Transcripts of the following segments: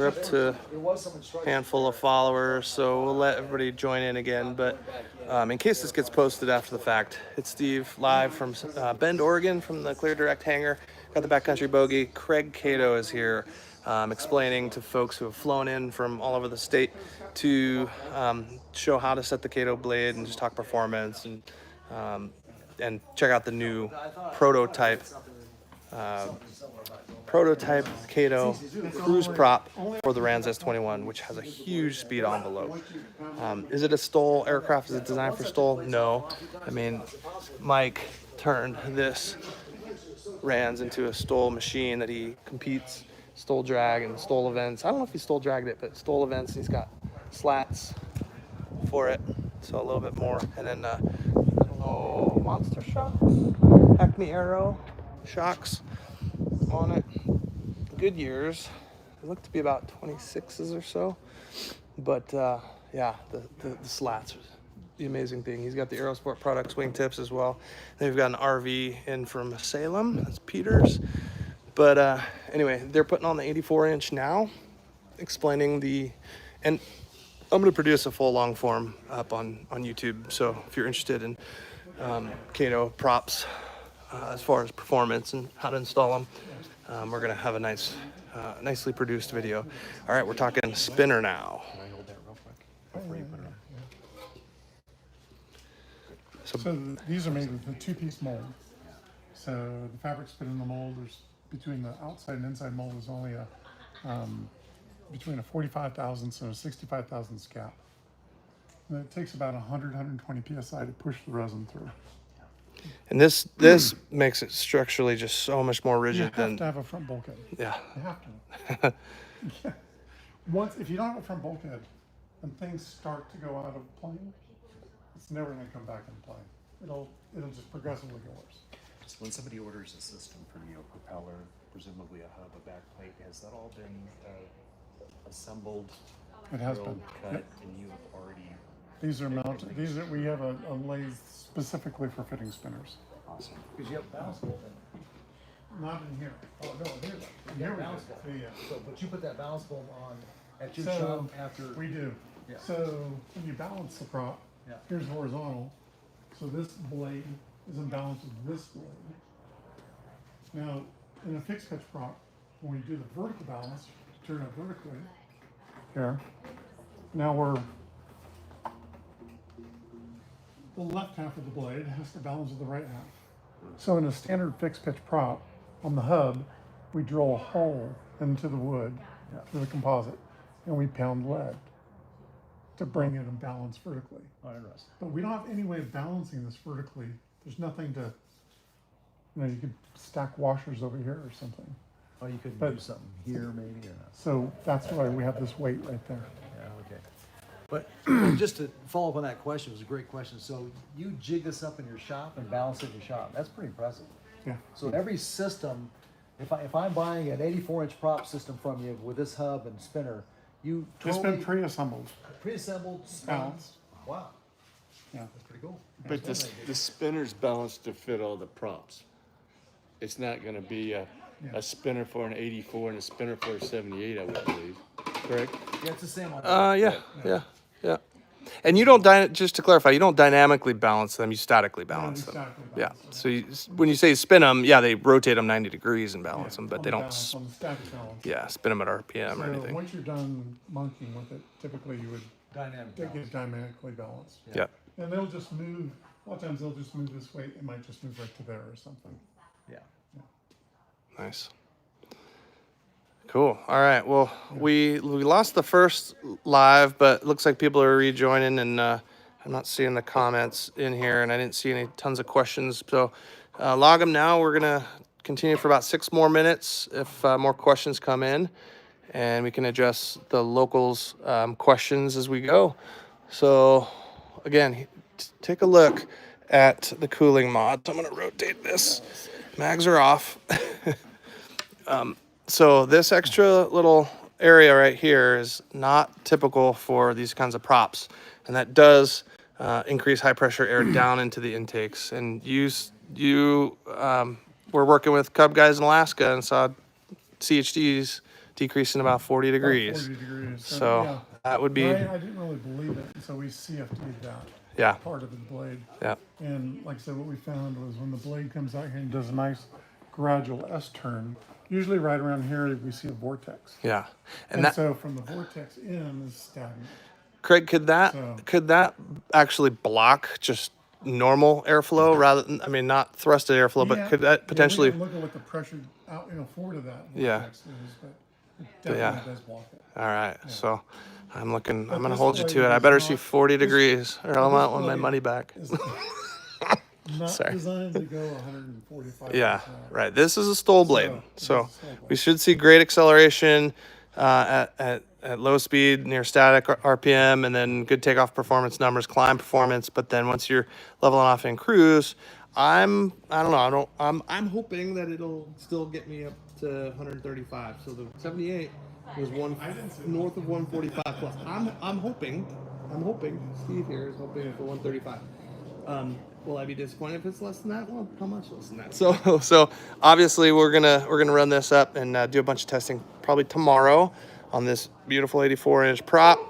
We're up to a handful of followers, so we'll let everybody join in again. But in case this gets posted after the fact, it's Steve live from Bend, Oregon, from the Clear Direct hangar. Got the backcountry bogey. Craig Catto is here, explaining to folks who have flown in from all over the state to show how to set the Catto blade and just talk performance and check out the new prototype Catto cruise prop for the Rans S21, which has a huge speed envelope. Is it a STOL aircraft? Is it designed for STOL? No. I mean, Mike turned this Rans into a STOL machine that he competes, STOL drag and STOL events. I don't know if he STOL dragged it, but STOL events, he's got slats for it, so a little bit more. And then monster shocks, Acme Aero shocks on it. Good years. They look to be about 26s or so, but yeah, the slats are the amazing thing. He's got the Aerosport Products wingtips as well. Then we've got an RV in from Salem. That's Peter's. But anyway, they're putting on the 84-inch now, explaining and I'm going to produce a full long form up on YouTube. So if you're interested in Catto props as far as performance and how to install them, we're going to have a nicely produced video. All right, we're talking spinner now. Can I hold that real quick before you put it on? So these are made with a two-piece mold. So the fabric's put in the mold. There's between the outside and inside mold is only between a 45 thousandths and a 65 thousandths gap. And it takes about 120 psi to push the resin through. And this makes it structurally just so much more rigid You have to have a front bulkhead. Yeah. You have to. Yeah. If you don't have a front bulkhead, and things start to go out of plane, it's never going to come back into plane. It'll just progressively get worse. So when somebody orders a system from you, a propeller, presumably a hub, a backplate, has that all been assembled? It has drilled, been. cut, Yep. and you have already. These are mounted. We have a lathe specifically for fitting spinners. Awesome. Because you have balance bolt in. Not in here. Oh, no, here. You Here have we balance do. bolt. Yeah. So, but you put that balance bolt on at your So shop after. we do. Yeah. So when you balance the prop, Yeah. here's horizontal. So this blade is in balance with this blade. Now, in a fixed pitch prop, when we do the vertical balance, turn it vertically, here, now the left half of the blade has to balance with the right half. So in a standard fixed pitch prop, on the hub, we drill a hole into the wood, for the composite, and we pound lead to bring it in balance vertically. Oh, interesting. But we don't have any way of balancing this vertically. There's nothing to, you could stack washers over here or something. Oh, you could But- do something here maybe or not. So that's why we have this weight right there. Yeah, okay. But just to follow up on that question, it was a great question. So you jig this up in your shop and balance it in your shop. That's pretty impressive. Yeah. So every system, if I'm buying an 84-inch prop system from you with this hub and spinner, you It's totally been pre-assembled. pre-assembled, spun. Balanced. Wow, Yeah. that's pretty cool. But the spinner's balanced to fit all the props. It's not gonna be a spinner for an 84 and a spinner for a 78, I would believe. Correct? Yeah, it's the same on. Yeah. And you don't just to clarify, you don't dynamically balance them; you statically balance them. Statically Yeah. balanced. So when you say spin them, yeah, they rotate them 90 degrees and balance them, but On they the don't. balance, on the static balance. Yeah, spin them at RPM or So anything. once you're done monkeying with it, typically you would Dynamic take balance. it dynamically balanced. Yeah. And they'll just move, a lot of times they'll just move this way, it might just move right to there or something. Yeah. Nice. Cool. All right. Well, we lost the first live, but it looks like people are rejoining, and I'm not seeing the comments in here, and I didn't see any tons of questions. So log them now. We're gonna continue for about 6 more minutes if more questions come in, and we can address the locals' questions as we go. So again, take a look at the cooling mods. I'm gonna rotate this. Mags are off. So this extra little area right here is not typical for these kinds of props, and that does increase high pressure air down into the intakes. And you were working with Cub guys in Alaska and saw THDs decreasing about 40 degrees. 40 degrees. So yeah. that would be, Right, I didn't really believe it, and so we CFD'd that yeah, part of the blade. yeah, And like I said, what we found was when the blade comes out here and does a nice gradual S turn, usually right around here we see a vortex. yeah. And that, so from the vortex in is stagnant. Craig, could So- that actually block just normal airflow rather than, I mean, not thrusted airflow, but could that potentially? We look at what the pressure out, forward of that Yeah. vortex is, but it definitely does block it. All right, so I'm looking. But I'm gonna this hold you to blade it. I is better not- see 40 this- degrees, or I this want my blade money back. is not Sorry. designed to go 145. Yeah, right. This is a stall blade, this is so a stall blade. we should see great acceleration at low speed, near static RPM, and then good takeoff performance numbers, climb performance. But then once you're leveling off in cruise, I'm hoping that it'll still get me up to 135. So the 78 was north of 145 plus. I'm hoping. Steve here is hoping for 135. Will I be disappointed if it's less than that? Well, how much less than that? So obviously we're gonna run this up and do a bunch of testing probably tomorrow on this beautiful 84-inch prop.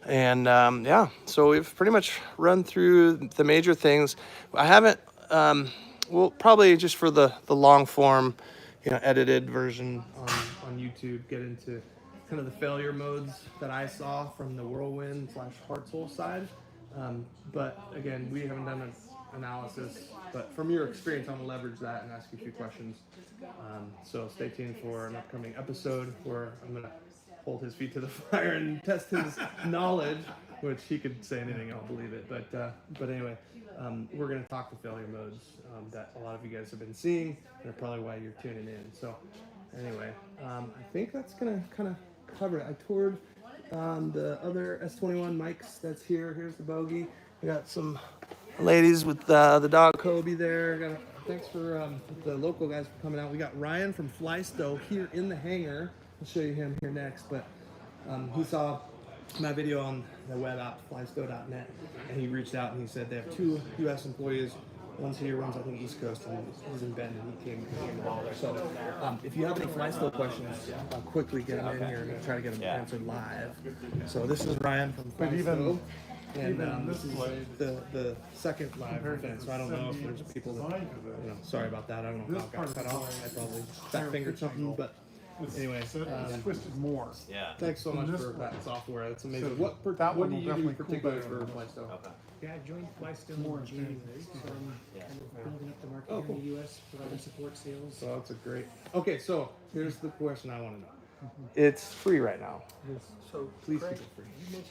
And yeah, so we've pretty much run through the major things. I haven't. We'll probably just for the long form, edited version on YouTube, get into kind of the failure modes that I saw from the Whirlwind / Hartzell side. But again, we haven't done an analysis. But from your experience, I'm gonna leverage that and ask you a few questions. So stay tuned for an upcoming episode where I'm gonna hold his feet to the fire and test his knowledge, which he could say anything, I'll believe it. But anyway, we're gonna talk the failure modes that a lot of you guys have been seeing, and probably why you're tuning in. So anyway, I think that's gonna kind of cover it. I toured the other S21 mics that's here. Here's the bogey. We got some ladies with the dog Kobe there. Thanks for the local guys for coming out. We got Ryan from Flystow here in the hangar. I'll show you him here next. But he saw my video on the web app, flystow.net, and he reached out and he said they have 2 U.S. employees. One's here, one's I think East Coast, and he's in Bend, and he came over. So if you have any Flystow questions, quickly get them in here. I'm going to try to get them answered live. So this is Ryan from Flystow. And this is the second live event, so I don't know if there's people that, sorry about that. I don't know how it got cut off. I probably fat fingered something, but anyway. It's twisted more. Yeah. Thanks so much for that software. That's amazing. So What that do one will you do definitely cool particularly down. for Flystow? Yeah, I joined Flystow in January, so I'm kind of building up the market here in the U.S., providing support sales. So that's a great. Okay, so here's the question I want to know. It's free right now. So please keep it free.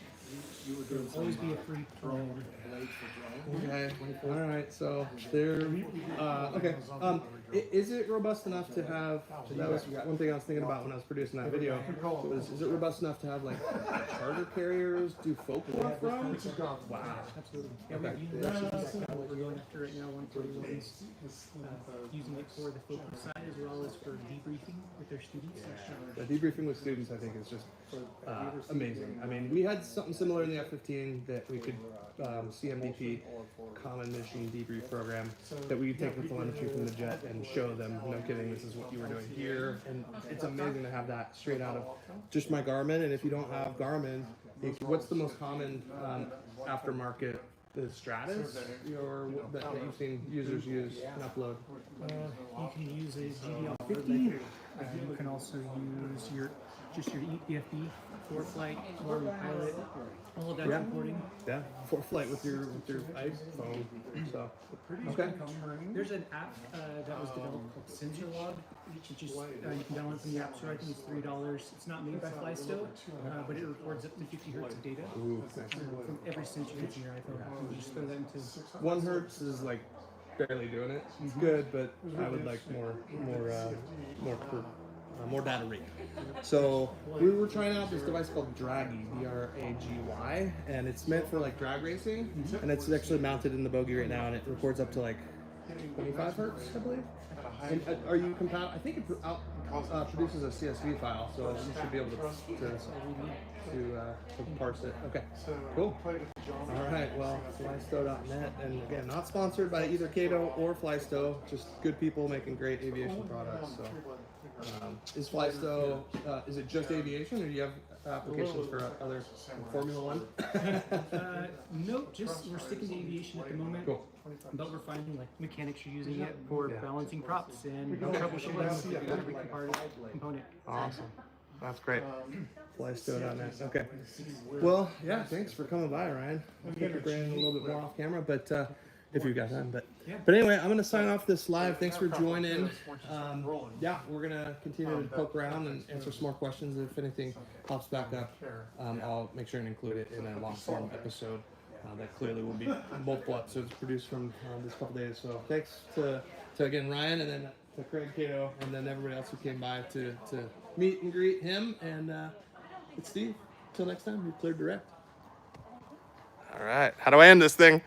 There'll always be a free drone. Okay. All right. So there. Okay. Is it robust enough to have? That was one thing I was thinking about when I was producing that video. Is it robust enough to have like charter carriers do folklore from? Wow. Absolutely. Yeah, Okay. we that's kind of what we're going after right now. 141's using it for the focus side as well as for debriefing with their students. The debriefing with students, I think, is just amazing. I mean, we had something similar in the F-15 that we could CMDP, Common Mission Debrief Program, that we could take the telemetry from the jet and show them, no kidding, this is what you were doing here. And it's amazing to have that straight out of just my Garmin. And if you don't have Garmin, what's the most common aftermarket? The Stratus, or that you've seen users use and upload? You can use a GBL50. You can also use your EFB, for flight, or pilot. All of that's recording. Yeah, for flight with your iPhone. So okay. There's an app that was developed called SensorLog, which is you can download from the App Store. I think it's $3. It's not made by Flystow, but it records up to 50 hertz of data from every sensor that's in your iPhone. You just throw that into 1 hertz is like barely doing it. It's good, but I would like more data rate. So we were trying out this device called Draggy, D-R-A-G-Y, and it's meant for like drag racing, and it's actually mounted in the bogey right now, and it records up to like 25 hertz, I believe. And are you compatible? I think it produces a CSV file, so you should be able to parse it. Okay, cool. All right, well, flystow.net, and again, not sponsored by either Catto or Flystow, just good people making great aviation products. So Is Flysto, is it just aviation, or do you have applications for other Formula One? No, just we're sticking to aviation at the moment. Cool. But we're finding like mechanics are using it for balancing props and troubleshooting every component. Awesome. That's great. Flysto.net. Okay. Well, yeah, thanks for coming by, Ryan. I'll pick your brain a little bit more off camera, but if you've got time. But anyway, I'm going to sign off this live. Thanks for joining. Yeah, we're going to continue to poke around and answer some more questions. If anything pops back up, I'll make sure and include it in a long-form episode. That clearly will be multiple episodes produced from this couple days. So thanks to again Ryan, and then to Craig Catto, and then everybody else who came by to meet and greet him. And it's Steve. Until next time, you're cleared direct. All right. How do I end this thing?